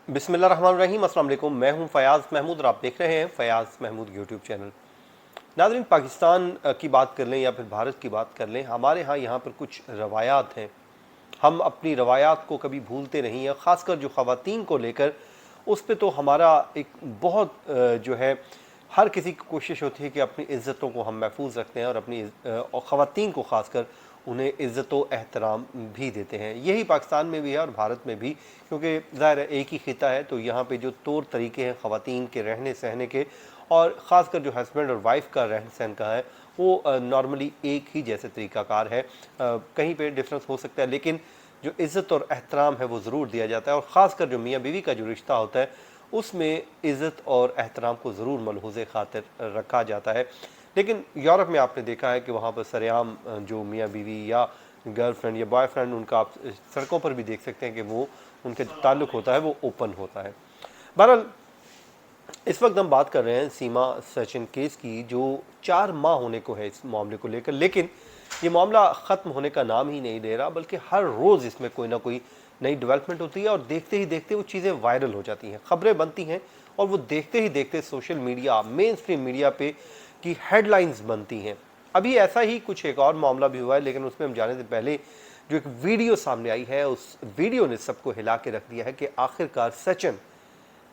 बिस्मिल्लाहिर्रहमानिर्रहीम। अस्सलाम वालेकुम। मैं हूं फ़याज़ महमूद और आप देख रहे हैं फ़याज़ महमूद यूट्यूब चैनल। नाज़रीन, पाकिस्तान की बात कर लें या फिर भारत की बात कर लें, हमारे यहाँ पर कुछ रवायात हैं। हम अपनी रवायात को कभी भूलते नहीं हैं, ख़ासकर जो ख़वातीन को लेकर उस पे तो हमारा एक बहुत जो है हर किसी की कोशिश होती है कि अपनी इज़्ज़तों को हम महफूज रखते हैं और अपनी और ख़वातीन को ख़ासकर उन्हें इज़्ज़त व एहतराम भी देते हैं। यही पाकिस्तान में भी है और भारत में भी, क्योंकि ज़ाहिर है एक ही खिता है, तो यहाँ पे जो तौर तरीके हैं ख़वातीन के रहने सहने के और ख़ासकर जो हस्बैंड और वाइफ का रहन सहन का है वो नॉर्मली एक ही जैसे तरीक़ाकार है। कहीं पे डिफरेंस हो सकता है, लेकिन जो इज़्ज़त और एहतराम है वो ज़रूर दिया जाता है और ख़ासकर जो मियाँ बीवी का जो रिश्ता होता है उसमें इज़्ज़त और एहतराम को ज़रूर मलहूज़े ख़ातिर रखा जाता है। लेकिन यूरोप में आपने देखा है कि वहाँ पर सरेआम जो मियाँ बीवी या गर्लफ्रेंड या बॉयफ्रेंड, उनका आप सड़कों पर भी देख सकते हैं कि वो उनके ताल्लुक़ होता है वो ओपन होता है। बहरहाल, इस वक्त हम बात कर रहे हैं सीमा सचिन केस की, जो 4 माह होने को है इस मामले को लेकर, लेकिन ये मामला ख़त्म होने का नाम ही नहीं ले रहा, बल्कि हर रोज़ इसमें कोई ना कोई नई डेवलपमेंट होती है और देखते ही देखते वो चीज़ें वायरल हो जाती हैं, ख़बरें बनती हैं और वो देखते ही देखते social media, main stream media पे की हेडलाइंस बनती हैं। अभी ऐसा ही कुछ एक और मामला भी हुआ है, लेकिन उसमें हम जाने से पहले जो एक वीडियो सामने आई है, उस वीडियो ने सबको हिला के रख दिया है कि आखिरकार सचिन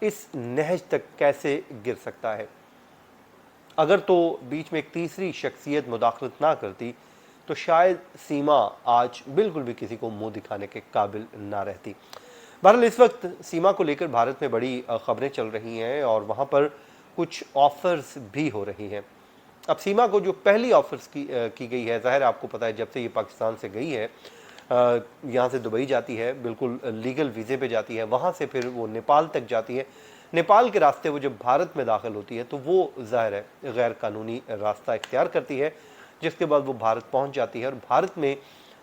इस नहज तक कैसे गिर सकता है। अगर तो बीच में एक तीसरी शख्सियत मुदाखलत ना करती तो शायद सीमा आज बिल्कुल भी किसी को मुंह दिखाने के काबिल ना रहती। बहरहाल, इस वक्त सीमा को लेकर भारत में बड़ी खबरें चल रही हैं और वहाँ पर कुछ ऑफ़र्स भी हो रही हैं। अब सीमा को जो पहली ऑफ़र्स की गई है, ज़ाहिर आपको पता है जब से ये पाकिस्तान से गई है, यहाँ से दुबई जाती है, बिल्कुल लीगल वीज़े पे जाती है, वहाँ से फिर वो नेपाल तक जाती है। नेपाल के रास्ते वो जब भारत में दाखिल होती है तो वो ज़ाहिर है गैर कानूनी रास्ता इख्तियार करती है, जिसके बाद वो भारत पहुँच जाती है और भारत में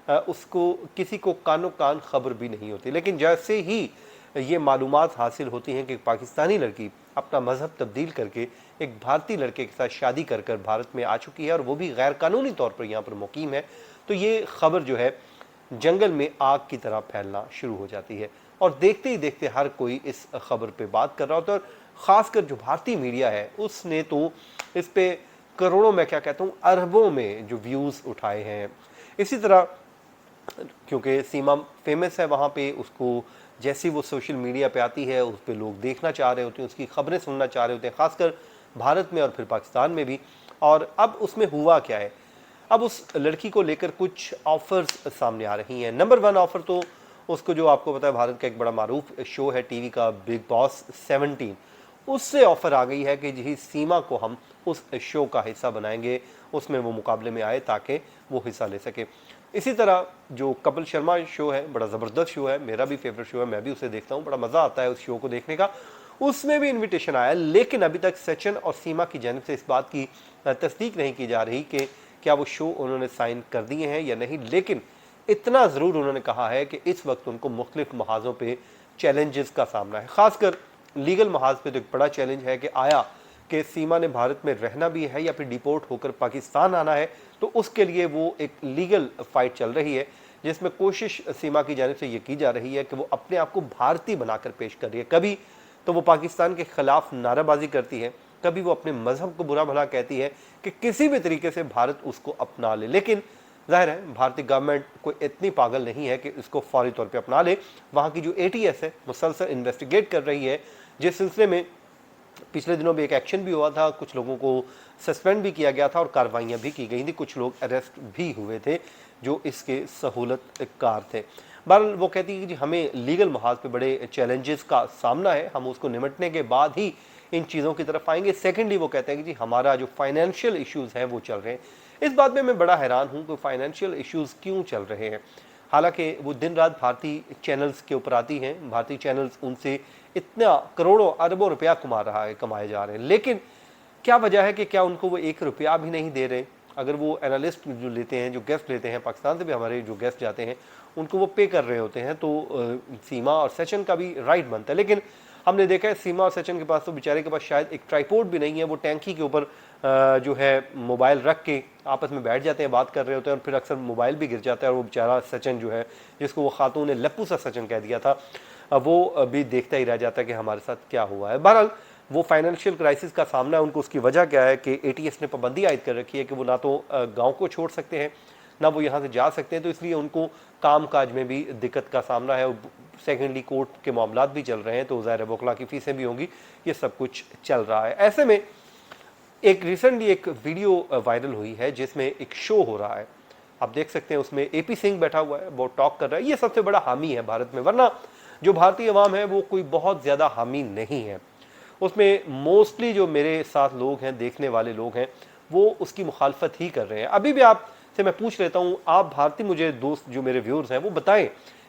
उसको किसी को कानो कान खबर भी नहीं होती। लेकिन जैसे ही ये मालूमात हासिल होती हैं कि पाकिस्तानी लड़की अपना मज़हब तब्दील करके एक भारतीय लड़के के साथ शादी कर कर भारत में आ चुकी है और वो भी गैर कानूनी तौर पर यहाँ पर मुकीम है, तो ये खबर जो है जंगल में आग की तरह फैलना शुरू हो जाती है और देखते ही देखते हर कोई इस खबर पे बात कर रहा होता है और ख़ासकर जो भारतीय मीडिया है उसने तो इस पे करोड़ों, मैं क्या कहता हूँ अरबों में जो व्यूज़ उठाए हैं। इसी तरह क्योंकि सीमा फेमस है वहाँ पे, उसको जैसी वो सोशल मीडिया पे आती है उस पर लोग देखना चाह रहे होते हैं, उसकी खबरें सुनना चाह रहे होते हैं, ख़ासकर भारत में और फिर पाकिस्तान में भी। और अब उसमें हुआ क्या है, अब उस लड़की को लेकर कुछ ऑफ़र्स सामने आ रही हैं। नंबर 1 ऑफ़र तो उसको, जो आपको पता है भारत का एक बड़ा मारूफ शो है टीवी का, बिग बॉस 17, उससे ऑफ़र आ गई है कि जी सीमा को हम उस शो का हिस्सा बनाएंगे, उसमें वो मुकाबले में आए ताकि वो हिस्सा ले सके। इसी तरह जो कपिल शर्मा शो है, बड़ा ज़बरदस्त शो है, मेरा भी फेवरेट शो है, मैं भी उसे देखता हूँ, बड़ा मज़ा आता है उस शो को देखने का, उसमें भी इन्विटेशन आया। लेकिन अभी तक सचिन और सीमा की जानिब से इस बात की तस्दीक नहीं की जा रही कि क्या वो शो उन्होंने साइन कर दिए हैं या नहीं। लेकिन इतना ज़रूर उन्होंने कहा है कि इस वक्त उनको मुख्तलिफ महाज़ों पर चैलेंजेस का सामना है। ख़ासकर लीगल महाज पे तो एक बड़ा चैलेंज है कि आया कि सीमा ने भारत में रहना भी है या फिर डिपोर्ट होकर पाकिस्तान आना है, तो उसके लिए वो एक लीगल फाइट चल रही है, जिसमें कोशिश सीमा की जानिब से ये की जा रही है कि वो अपने आप को भारतीय बनाकर पेश कर रही है। कभी तो वो पाकिस्तान के ख़िलाफ़ नाराबाजी करती है, कभी वो अपने मज़हब को बुरा भला कहती है कि किसी भी तरीके से भारत उसको अपना ले। लेकिन ज़ाहिर है भारतीय गवर्नमेंट कोई इतनी पागल नहीं है कि इसको फौरी तौर पे अपना ले। वहाँ की जो ATS है मुसलसल इन्वेस्टिगेट कर रही है, जिस सिलसिले में पिछले दिनों भी एक एक्शन भी हुआ था, कुछ लोगों को सस्पेंड भी किया गया था और कार्रवाइयाँ भी की गई थी, कुछ लोग अरेस्ट भी हुए थे जो इसके सहूलतकार थे। बहरहाल, वो कहती है कि जी हमें लीगल महाज पे बड़े चैलेंजेस का सामना है, हम उसको निमटने के बाद ही इन चीज़ों की तरफ आएंगे। सेकेंडली वो कहते हैं कि जी हमारा जो फाइनेंशियल इश्यूज़ हैं वो चल रहे हैं। इस बात में मैं बड़ा हैरान हूँ कि फाइनेंशियल इश्यूज़ क्यों चल रहे हैं, हालांकि वो दिन रात भारतीय चैनल्स के ऊपर आती हैं, भारतीय चैनल्स उनसे इतना करोड़ों अरबों रुपया कमाए जा रहे हैं, लेकिन क्या वजह है कि क्या उनको वो 1 रुपया भी नहीं दे रहे। अगर वो एनालिस्ट जो लेते हैं, जो गेस्ट लेते हैं, पाकिस्तान से भी हमारे जो गेस्ट जाते हैं उनको वो पे कर रहे होते हैं, तो सीमा और सचिन का भी राइट बनता है। लेकिन हमने देखा है सीमा और सचिन के पास तो बेचारे के पास शायद एक ट्राइपॉड भी नहीं है, वो टैंकी के ऊपर जो है मोबाइल रख के आपस में बैठ जाते हैं, बात कर रहे होते हैं और फिर अक्सर मोबाइल भी गिर जाता है और वो बेचारा सचिन जो है, जिसको वो खातून ने लप्पू सा सचिन कह दिया था, वो भी देखता ही रह जाता है कि हमारे साथ क्या हुआ है। बहरहाल वो फाइनेंशियल क्राइसिस का सामना है उनको, उसकी वजह क्या है कि एटीएस ने पाबंदी आयद कर रखी है कि वो ना तो गांव को छोड़ सकते हैं ना वो यहाँ से जा सकते हैं, तो इसलिए उनको काम काज में भी दिक्कत का सामना है। सेकेंडली कोर्ट के मामलात भी चल रहे हैं, तो ज़ाहिर है वकला की फीसें भी होंगी, ये सब कुछ चल रहा है। ऐसे में एक रिसेंटली एक वीडियो वायरल हुई है जिसमें एक शो हो रहा है, आप देख सकते हैं उसमें एपी सिंह बैठा हुआ है, वो टॉक कर रहा है। ये सबसे बड़ा हामी है भारत में, वरना जो भारतीय अवाम है वो कोई बहुत ज़्यादा हामी नहीं है। उसमें मोस्टली जो मेरे साथ लोग हैं, देखने वाले लोग हैं, वो उसकी मुखालफत ही कर रहे हैं। अभी भी आपसे मैं पूछ लेता हूँ, आप भारतीय मुझे दोस्त जो मेरे व्यूअर्स हैं वो बताएं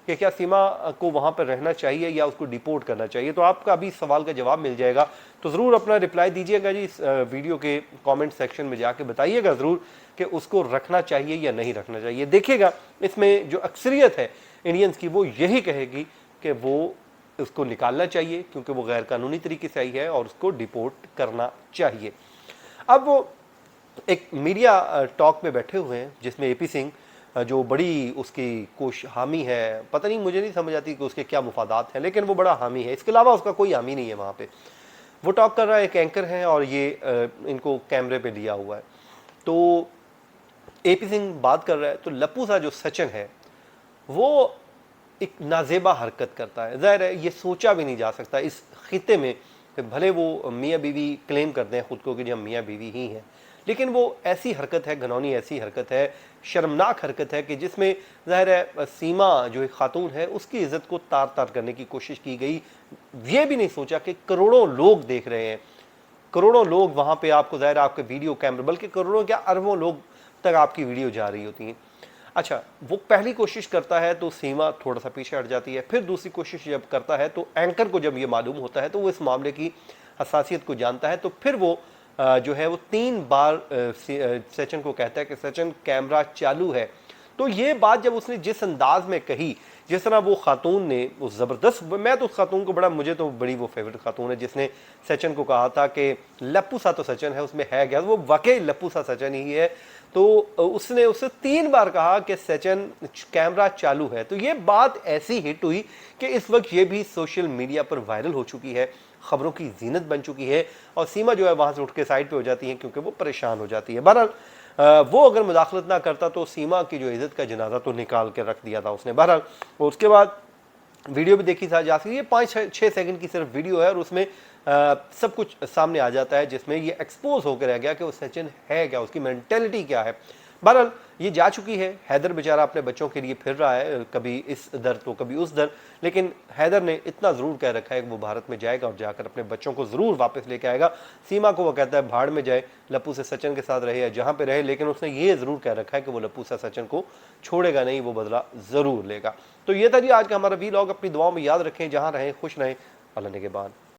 कि क्या सीमा को वहाँ पर रहना चाहिए या उसको डिपोर्ट करना चाहिए। तो आपका अभी सवाल का जवाब मिल जाएगा, तो ज़रूर अपना रिप्लाई दीजिएगा जी। इस वीडियो के कमेंट सेक्शन में जाके बताइएगा ज़रूर कि उसको रखना चाहिए या नहीं रखना चाहिए। देखिएगा इसमें जो अक्सरियत है इंडियंस की वो यही कहेगी कि वो उसको निकालना चाहिए क्योंकि वो गैर कानूनी तरीके से आई है और उसको डिपोर्ट करना चाहिए। अब वो एक मीडिया टॉक में बैठे हुए हैं जिसमें एपी सिंह जो बड़ी उसकी कोश हामी है, पता नहीं, मुझे नहीं समझ आती कि उसके क्या मुफादात हैं, लेकिन वो बड़ा हामी है, इसके अलावा उसका कोई हामी नहीं है वहाँ पे। वो टॉक कर रहा है, एक एंकर है और ये इनको कैमरे पे लिया हुआ है, तो एपी सिंह बात कर रहा है, तो लप्पू सा जो सचिन है वो एक नाजेबा हरकत करता है। ज़ाहिर है ये सोचा भी नहीं जा सकता इस खिते में, भले वो मियाँ बीवी क्लेम करते हैं ख़ुद को कि हम मियाँ बीवी ही हैं, लेकिन वो ऐसी हरकत है, घनौनी ऐसी हरकत है, शर्मनाक हरकत है कि जिसमें ज़ाहिर है सीमा जो एक खातून है उसकी इज़्ज़त को तार तार करने की कोशिश की गई। ये भी नहीं सोचा कि करोड़ों लोग देख रहे हैं, करोड़ों लोग वहाँ पे आपको ज़ाहिर आपके वीडियो कैमरे, बल्कि करोड़ों क्या अरबों लोग तक आपकी वीडियो जा रही होती हैं। अच्छा, वो पहली कोशिश करता है तो सीमा थोड़ा सा पीछे हट जाती है, फिर दूसरी कोशिश जब करता है तो एंकर को जब ये मालूम होता है तो वो इस मामले की हसासियत को जानता है, तो फिर वो जो है वो 3 बार सचिन को कहता है कि सचिन कैमरा चालू है। तो ये बात जब उसने जिस अंदाज में कही, जिस तरह वो खातून ने उस ज़बरदस्त, मैं तो उस खातून को बड़ा, मुझे तो बड़ी वो फेवरेट खातून है जिसने सचिन को कहा था कि लप्पू सा तो सचिन है, उसमें है क्या, वो वाकई लप्पू सा सचिन ही है। तो उसने उससे 3 बार कहा कि सचिन कैमरा चालू है। तो ये बात ऐसी हिट हुई कि इस वक्त ये भी सोशल मीडिया पर वायरल हो चुकी है, खबरों की जीनत बन चुकी है, और सीमा जो है वहाँ से उठ के साइड पे हो जाती है क्योंकि वो परेशान हो जाती है। बहरहाल वो अगर मुदाखलत ना करता तो सीमा की जो इज़्ज़त का जनाजा तो निकाल के रख दिया था उसने। बहरहाल उसके बाद वीडियो भी देखी जा सकती है, ये 5-6 सेकंड की सिर्फ वीडियो है और उसमें सब कुछ सामने आ जाता है, जिसमें ये एक्सपोज होकर रह गया कि वो सचिन है क्या, उसकी मेंटेलिटी क्या है। बहरहाल ये जा चुकी है, हैदर बेचारा अपने बच्चों के लिए फिर रहा है, कभी इस दर तो कभी उस दर, लेकिन हैदर ने इतना ज़रूर कह रखा है कि वो भारत में जाएगा और जाकर अपने बच्चों को ज़रूर वापस लेके आएगा। सीमा को वो कहता है भाड़ में जाए, लप्पू से सचिन के साथ रहे या जहाँ पे रहे, लेकिन उसने ये ज़रूर कह रखा है कि वो लप्पू से सचिन को छोड़ेगा नहीं, वो बदला ज़रूर लेगा। तो ये था जी आज का हमारा वीलॉग। अपनी दुआओं में याद रखें, जहाँ रहें खुश रहें, अल्लाह ने के बाद।